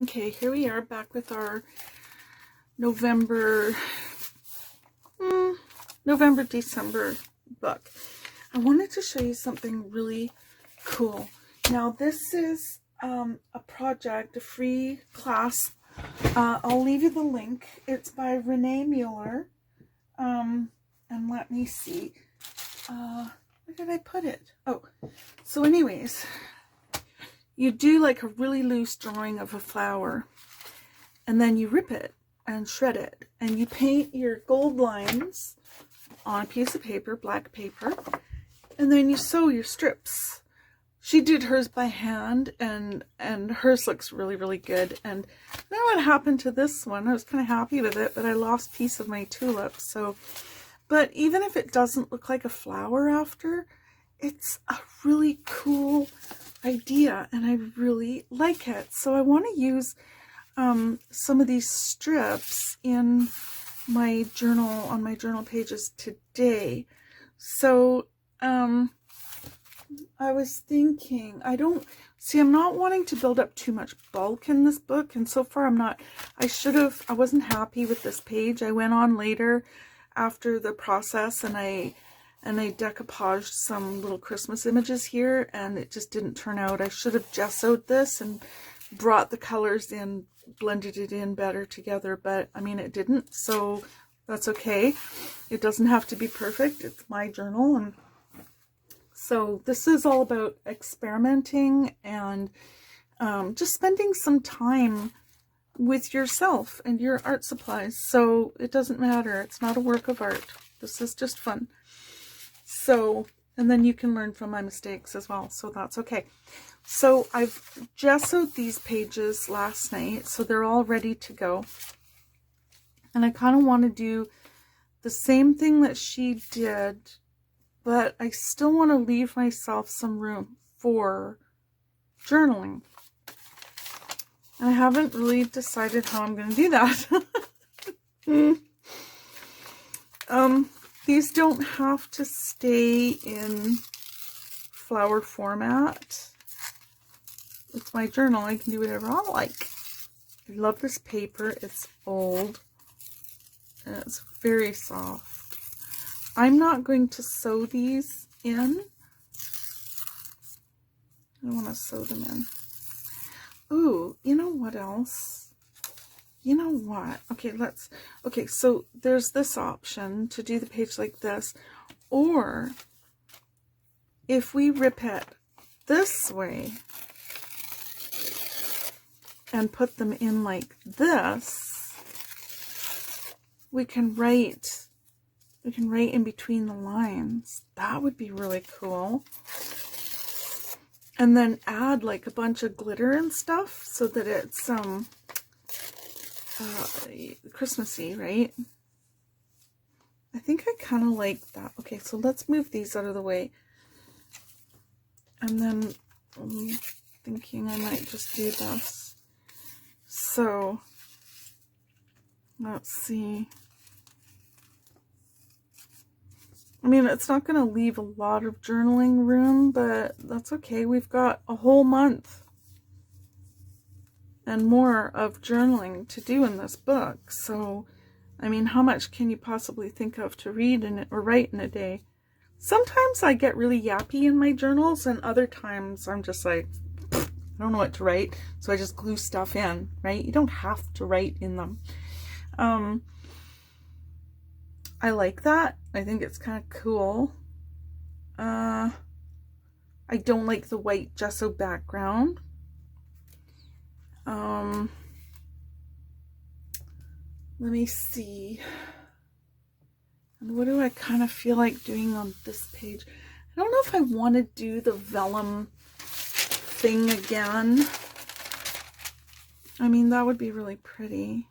Okay, here we are back with our November, December book. I wanted to show you something really cool. Now this is a project, a free class. I'll leave you the link. It's by Renee Muellers. And let me see. Where did I put it? Oh, so anyways, you do like a really loose drawing of a flower, and then you rip it and shred it, and you paint your gold lines on a piece of paper, black paper, and then you sew your strips. She did hers by hand, and hers looks really, really good. And I don't know what happened to this one. I was kind of happy with it, but I lost a piece of my tulip. So, but even if it doesn't look like a flower after, it's a really cool idea, and I really like it. So I want to use some of these strips in my journal, on my journal pages today. So I was thinking, I'm not wanting to build up too much bulk in this book, and so far I'm not. I wasn't happy with this page. I went on later after the process, and I decoupaged some little Christmas images here, and it just didn't turn out. I should have gessoed this and brought the colors in, blended it in better together, but I mean, it didn't, so that's okay. It doesn't have to be perfect. It's my journal, and so this is all about experimenting and just spending some time with yourself and your art supplies. So it doesn't matter. It's not a work of art. This is just fun. So, and then you can learn from my mistakes as well, so that's okay. So I've gessoed these pages last night, so they're all ready to go. And I kind of want to do the same thing that she did, but I still want to leave myself some room for journaling. And I haven't really decided how I'm going to do that. These don't have to stay in flower format. It's my journal. I can do whatever I like. I love this paper. It's old. And it's very soft. I'm not going to sew these in. I don't want to sew them in. Ooh, you know what else? You know what? Okay, so there's this option to do the page like this, or if we rip it this way and put them in like this, we can write in between the lines. That would be really cool. And then add like a bunch of glitter and stuff so that it's Christmassy, right? I think I kind of like that. Okay, so let's move these out of the way. And then I'm thinking I might just do this. So let's see. I mean, it's not going to leave a lot of journaling room, but that's okay. We've got a whole month and more of journaling to do in this book. So, I mean, how much can you possibly think of to read in it or write in a day? Sometimes I get really yappy in my journals, and other times I'm just like, I don't know what to write, so I just glue stuff in, right? You don't have to write in them. I like that. I think it's kind of cool. I don't like the white gesso background. Let me see. And what do I kind of feel like doing on this page? I don't know if I want to do the vellum thing again. I mean, that would be really pretty.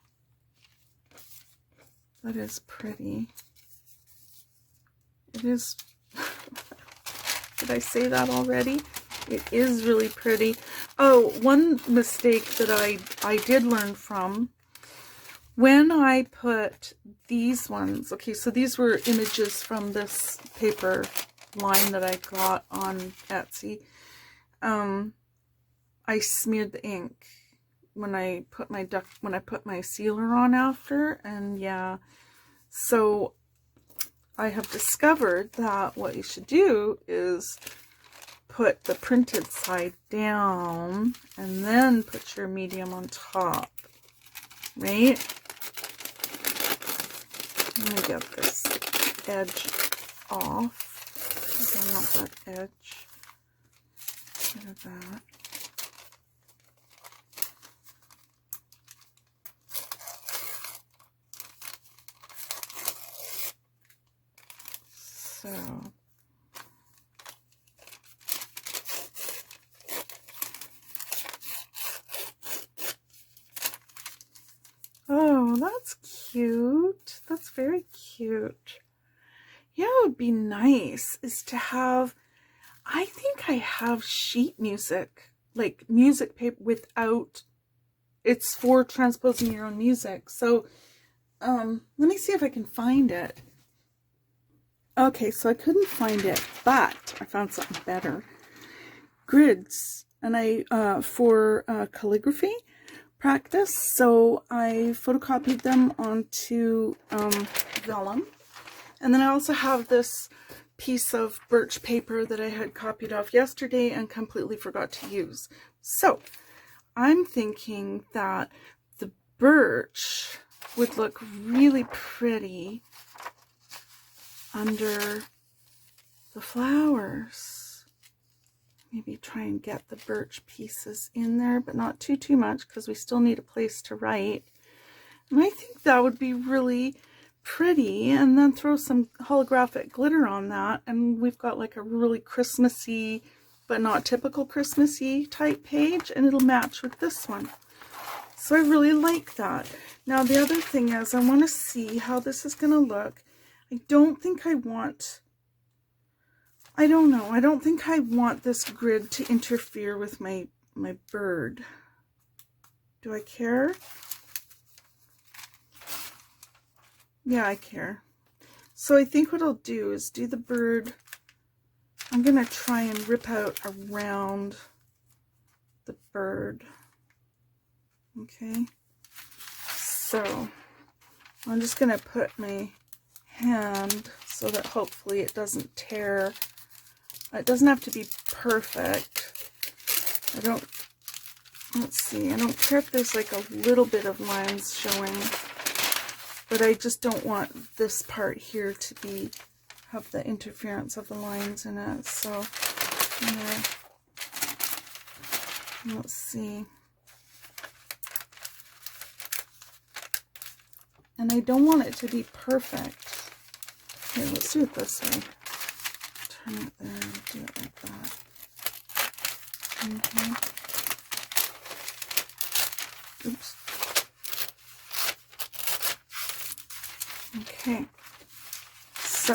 That is pretty. It is. Did I say that already? It is really pretty. Oh, one mistake that I did learn from, when I put these ones, okay, so these were images from this paper line that I got on Etsy. I smeared the ink when I put my sealer on after, and yeah, so I have discovered that what you should do is put the printed side down and then put your medium on top, right? Let me get this edge off because I want that edge. Get rid of that. So oh, that's cute. That's very cute. Yeah, it would be nice is to have, I think I have sheet music, like music paper without, it's for transposing your own music. So let me see if I can find it. Okay, so I couldn't find it, but I found something better. Grids, and I for calligraphy practice, so I photocopied them onto vellum, and then I also have this piece of birch paper that I had copied off yesterday and completely forgot to use. So I'm thinking that the birch would look really pretty under the flowers. Maybe try and get the birch pieces in there, but not too much because we still need a place to write. And I think that would be really pretty, and then throw some holographic glitter on that, and we've got like a really Christmassy but not typical Christmassy type page, and it'll match with this one. So I really like that. Now the other thing is I want to see how this is going to look. I don't think I want, I don't know, I don't think I want this grid to interfere with my bird. Do I care? Yeah, I care. So I think what I'll do is do the bird. I'm going to try and rip out around the bird. Okay. So I'm just going to put my hand so that hopefully it doesn't tear. It doesn't have to be perfect. Let's see, I don't care if there's like a little bit of lines showing, but I just don't want this part here to have the interference of the lines in it. So, let's see. And I don't want it to be perfect. Here, let's do it this way. Turn it there, do it like that. Oops. Okay, so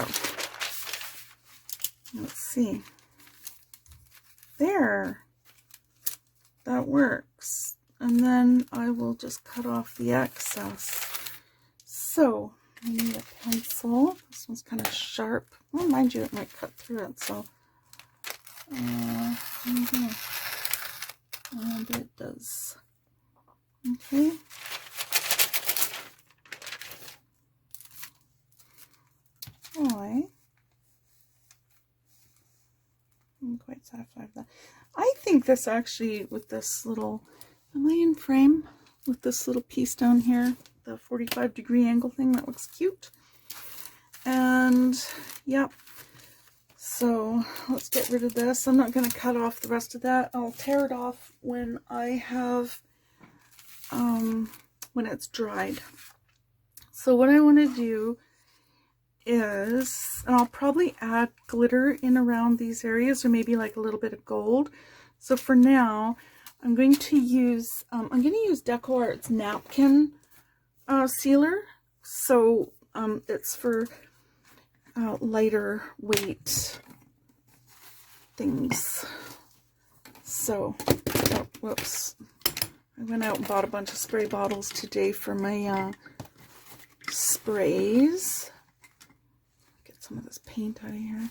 let's see. There, that works. And then I will just cut off the excess. So I need a pencil. This one's kind of sharp. Well, mind you, it might cut through it. So, and it does. Okay. I am quite satisfied with that. I think this actually, with this little, am I in frame? With this little piece down here, the 45-degree angle thing, that looks cute. And, yep. So, let's get rid of this. I'm not going to cut off the rest of that. I'll tear it off when I have, when it's dried. So what I want to do is, and I'll probably add glitter in around these areas, or maybe like a little bit of gold. So for now, I'm going to use DecoArt's Napkin sealer. So it's for lighter weight things. So, oh, whoops. I went out and bought a bunch of spray bottles today for my sprays. Get some of this paint out of here.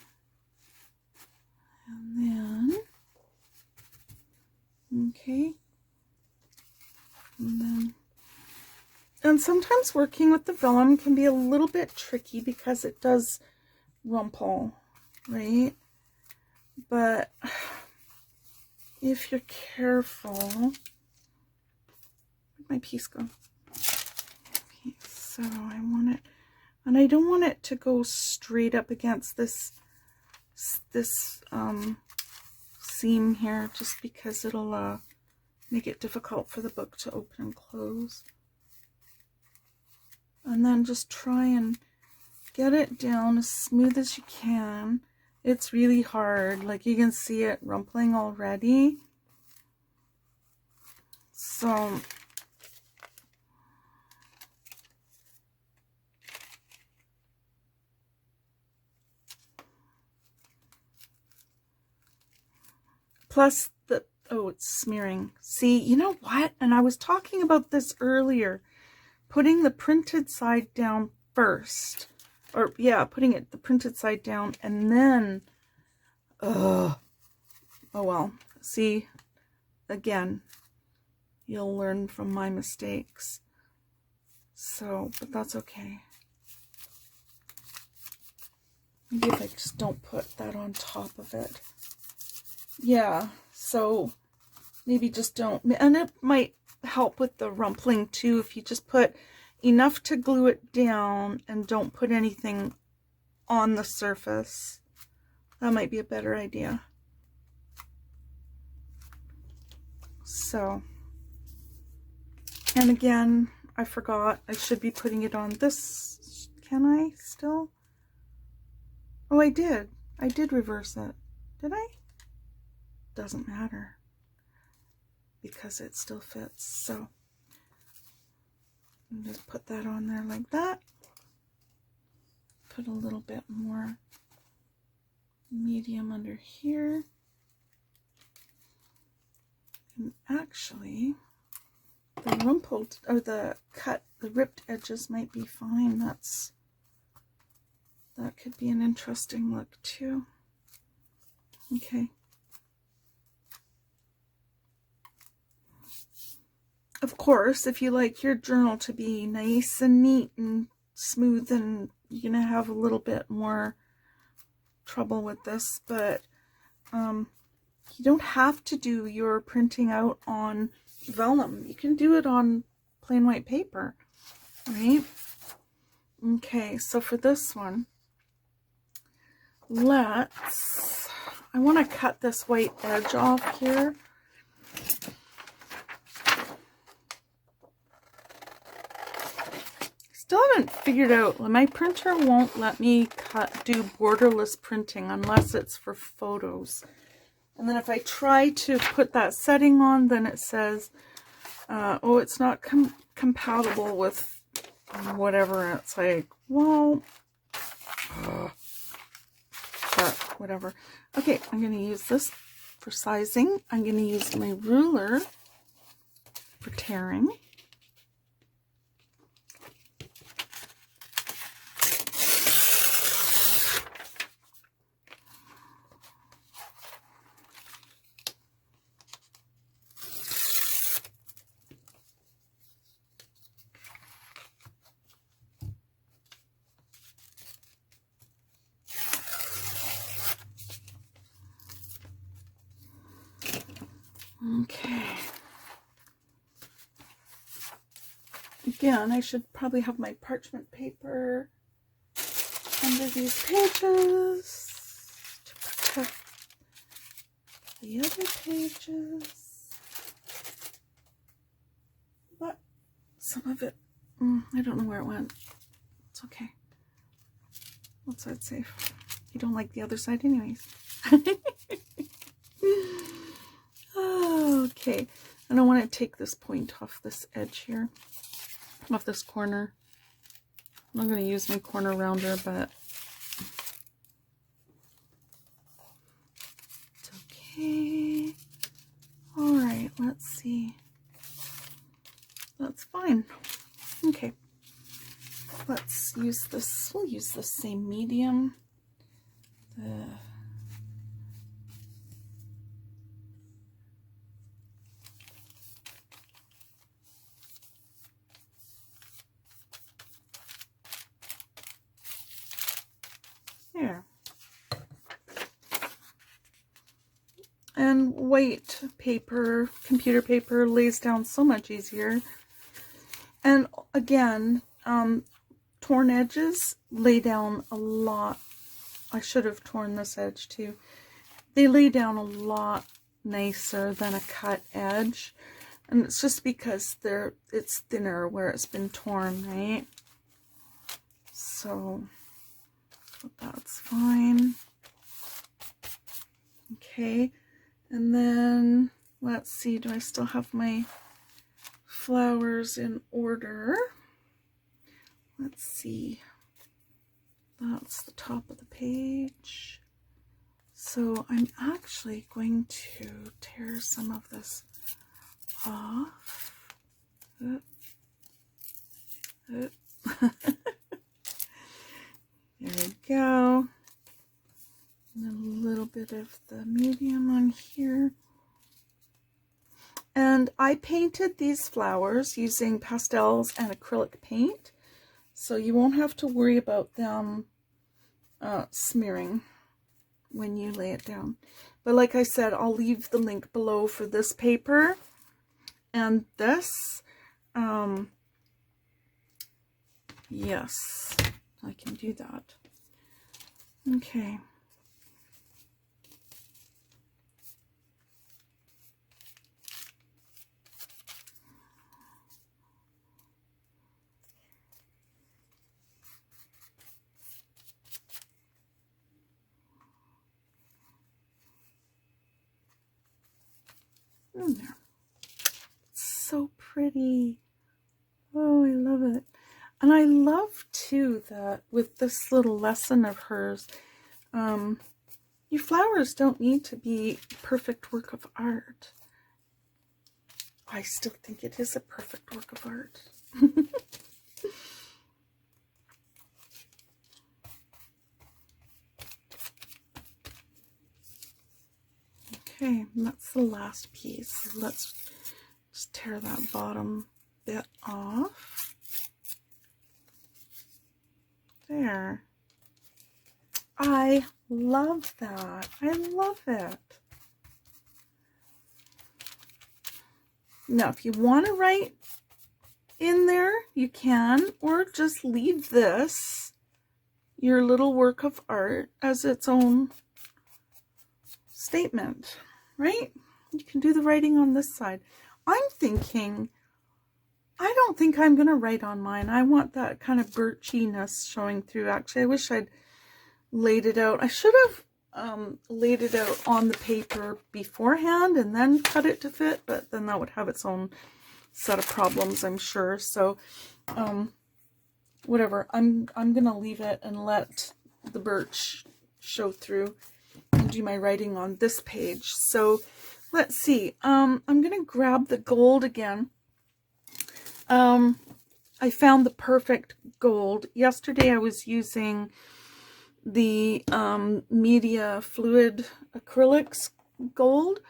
And then, okay. And sometimes working with the vellum can be a little bit tricky because it does rumple, right? But if you're careful, where'd my piece go? Okay, so I want it, and I don't want it to go straight up against this seam here, just because it'll make it difficult for the book to open and close. And then just try and get it down as smooth as you can. It's really hard, like you can see it rumpling already. So plus the, oh, it's smearing. See, you know what? And I was talking about this earlier. Putting the printed side down first. Or, yeah, putting it the printed side down and then, oh well. See, again, you'll learn from my mistakes. So, but that's okay. Maybe if I just don't put that on top of it. Yeah, so maybe just don't, and it might help with the rumpling too if you just put enough to glue it down and don't put anything on the surface. That might be a better idea. So, and again, I forgot, I should be putting it on this. Can I still? Oh, I did reverse it. Did I? Doesn't matter, because it still fits. So just put that on there like that. Put a little bit more medium under here. And actually, the rumpled, or the ripped edges might be fine. That could be an interesting look too. Okay. Of course, if you like your journal to be nice and neat and smooth, and you're going to have a little bit more trouble with this, but you don't have to do your printing out on vellum. You can do it on plain white paper, right? Okay, so for this one, I want to cut this white edge off here. Still haven't figured out, my printer won't let me do borderless printing unless it's for photos. And then if I try to put that setting on, then it says, oh, it's not compatible with whatever. It's like, well, but whatever. Okay, I'm going to use this for sizing. I'm going to use my ruler for tearing. Okay. Again, I should probably have my parchment paper under these pages to protect the other pages. But some of it, I don't know where it went. It's okay. What side's safe? You don't like the other side anyways. Okay, and I want to take this point off this edge here, off this corner. I'm not going to use my corner rounder, but it's okay. All right, let's see. That's fine. Okay, let's use this. We'll use the same medium. and white paper, computer paper, lays down so much easier. And again, torn edges lay down a lot. I should have torn this edge too. They lay down a lot nicer than a cut edge. And it's just because it's thinner where it's been torn, right? So that's fine. Okay, and then let's see, do I still have my flowers in order? Let's see. That's the top of the page. So I'm actually going to tear some of this off. There we go. And a little bit of the medium on here. And I painted these flowers using pastels and acrylic paint, so you won't have to worry about them smearing when you lay it down. But like I said, I'll leave the link below for this paper and this. Yes, I can do that. Okay. In there. So pretty. Oh, I love it. And I love too that with this little lesson of hers, your flowers don't need to be a perfect work of art. I still think it is a perfect work of art. Okay, and that's the last piece. So let's just tear that bottom bit off. There. I love that. I love it. Now, if you want to write in there, you can, or just leave this, your little work of art, as its own statement, right? You can do the writing on this side. I'm thinking, I don't think I'm going to write on mine. I want that kind of birchiness showing through. Actually, I wish I'd laid it out. I should have laid it out on the paper beforehand and then cut it to fit, but then that would have its own set of problems, I'm sure. So, whatever. I'm going to leave it and let the birch show through and do my writing on this page. So, let's see. I'm going to grab the gold again. I found the perfect gold. Yesterday I was using the Media Fluid Acrylics gold,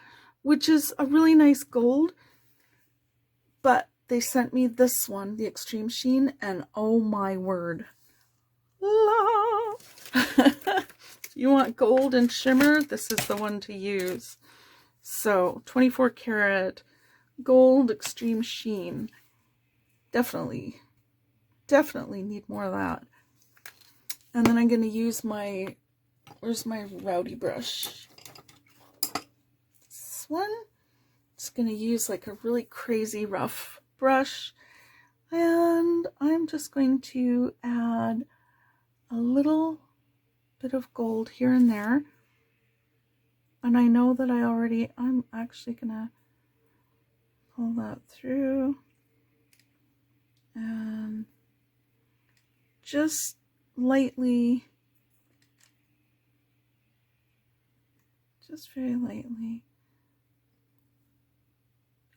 which is a really nice gold, but they sent me this one, the Extreme Sheen, and oh my word, love! You want gold and shimmer? This is the one to use. So 24 karat gold Extreme Sheen. Definitely need more of that. And then I'm going to use my, where's my rowdy brush? This one. Just going to use like a really crazy rough brush. And I'm just going to add a little bit of gold here and there. And I know that I'm actually going to pull that through. And just lightly, just very lightly.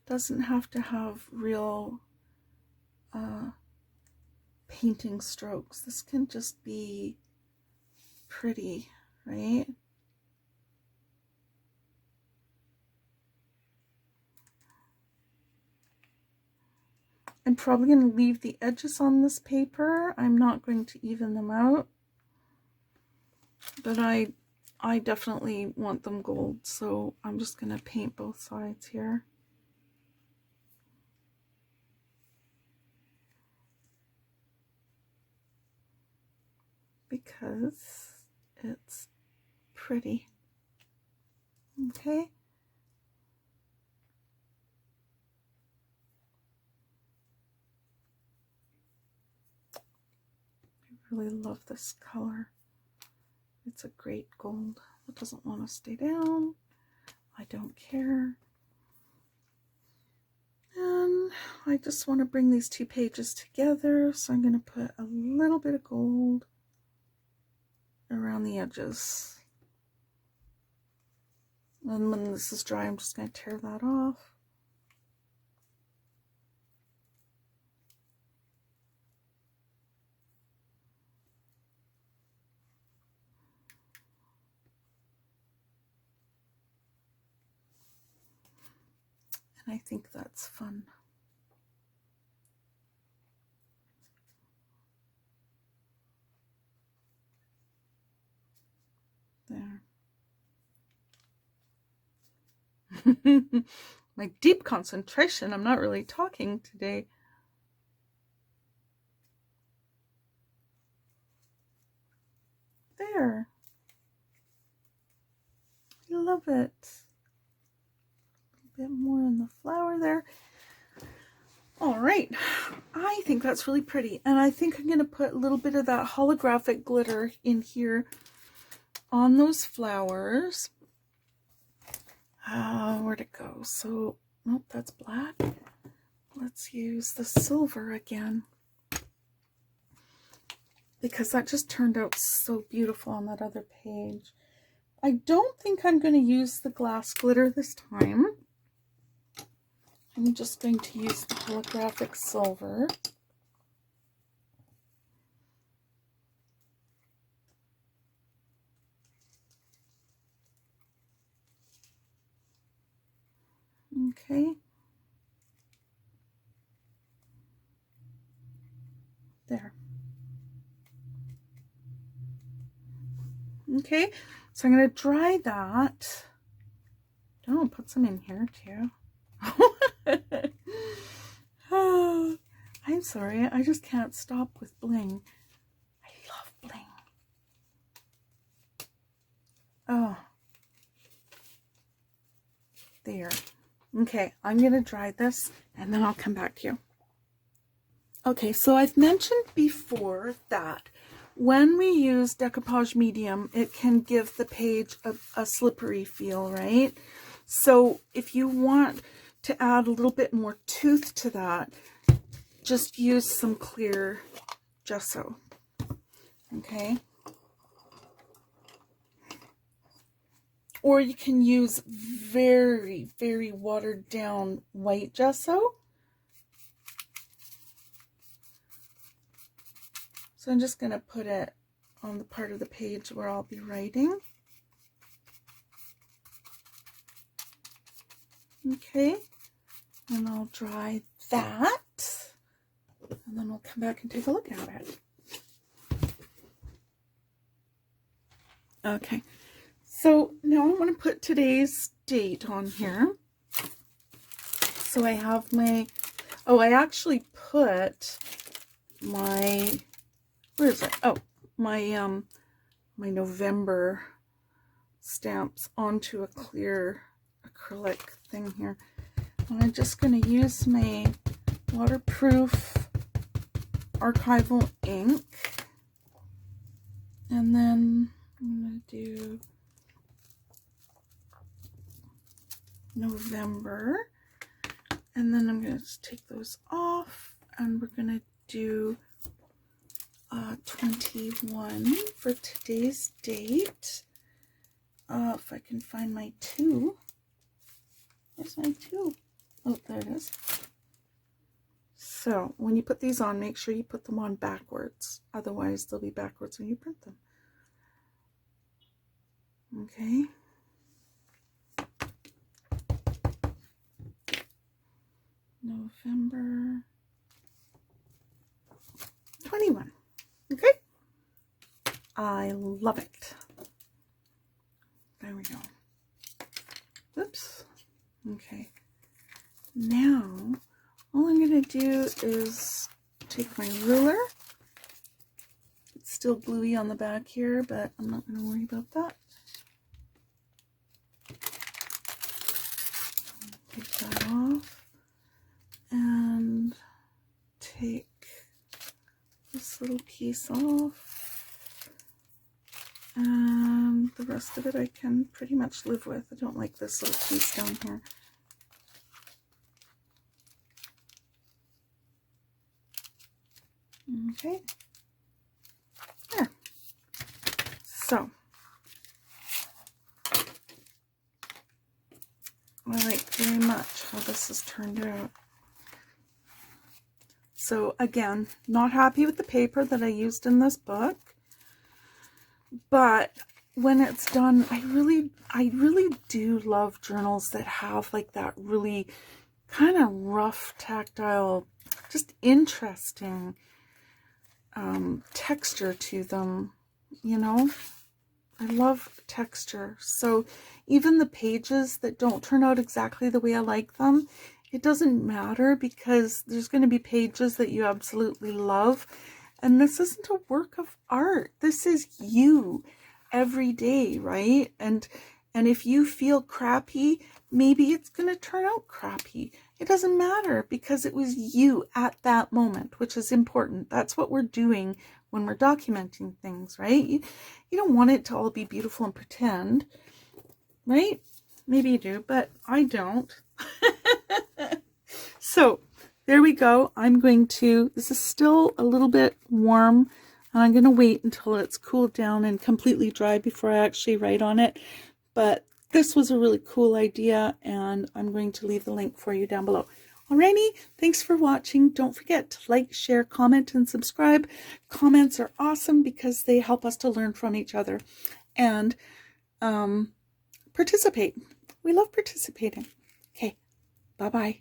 Doesn't have to have real painting strokes. This can just be pretty, right? I'm probably going to leave the edges on this paper. I'm not going to even them out. But I I definitely want them gold, so I'm just going to paint both sides here. Because it's pretty. Okay. I really love this color. It's a great gold. It doesn't want to stay down. I don't care. And I just want to bring these two pages together, so I'm going to put a little bit of gold around the edges. And when this is dry, I'm just going to tear that off. And I think that's fun. There. My deep concentration. I'm not really talking today. There. I love it. A bit more in the flower there. All right. I think that's really pretty. And I think I'm going to put a little bit of that holographic glitter in here on those flowers. Where'd it go? So, nope, that's black. Let's use the silver again, because that just turned out so beautiful on that other page. I don't think I'm going to use the glass glitter this time. I'm just going to use the holographic silver. Okay. There. Okay, so I'm going to dry that. Oh, put some in here too. Oh, I'm sorry, I just can't stop with bling. I love bling. Oh, there. Okay, I'm going to dry this and then I'll come back to you. Okay, so I've mentioned before that when we use decoupage medium, it can give the page a slippery feel, right? So if you want to add a little bit more tooth to that, just use some clear gesso. Okay. Or you can use very, very watered down white gesso. So I'm just going to put it on the part of the page where I'll be writing. Okay, and I'll dry that, and then we'll come back and take a look at it. Okay, so now I want to put today's date on here. So I have my, oh, I actually put my, where is it? Oh, my my November stamps onto a clear acrylic thing here. And I'm just going to use my waterproof archival ink, and then I'm going to do November, and then I'm going to take those off, and we're going to do 21 for today's date. If I can find my 2. Where's my 2? Oh, there it is. So when you put these on, make sure you put them on backwards. Otherwise, they'll be backwards when you print them. Okay. November 21. Okay. I love it. we go. Oops. Okay. Now, all I'm going to do is take my ruler. It's still bluey on the back here, but I'm not going to worry about that. Take that off and take this little piece off, and the rest of it I can pretty much live with. I don't like this little piece down here. Okay, there. So I like very much how this has turned out. So again, not happy with the paper that I used in this book, but when it's done, I really do love journals that have like that really kind of rough, tactile, just interesting texture to them, you know. I love texture. So even the pages that don't turn out exactly the way I like them, it doesn't matter, because there's going to be pages that you absolutely love. And this isn't a work of art. This is you every day, right? And if you feel crappy, maybe it's going to turn out crappy. It doesn't matter, because it was you at that moment, which is important. That's what we're doing when we're documenting things, right? You don't want it to all be beautiful and pretend, right? Maybe you do, but I don't. So there we go. This is still a little bit warm, and I'm going to wait until it's cooled down and completely dry before I actually write on it. But this was a really cool idea, and I'm going to leave the link for you down below. Alrighty, thanks for watching. Don't forget to like, share, comment, and subscribe. Comments are awesome because they help us to learn from each other. And participate. We love participating. Okay, bye-bye.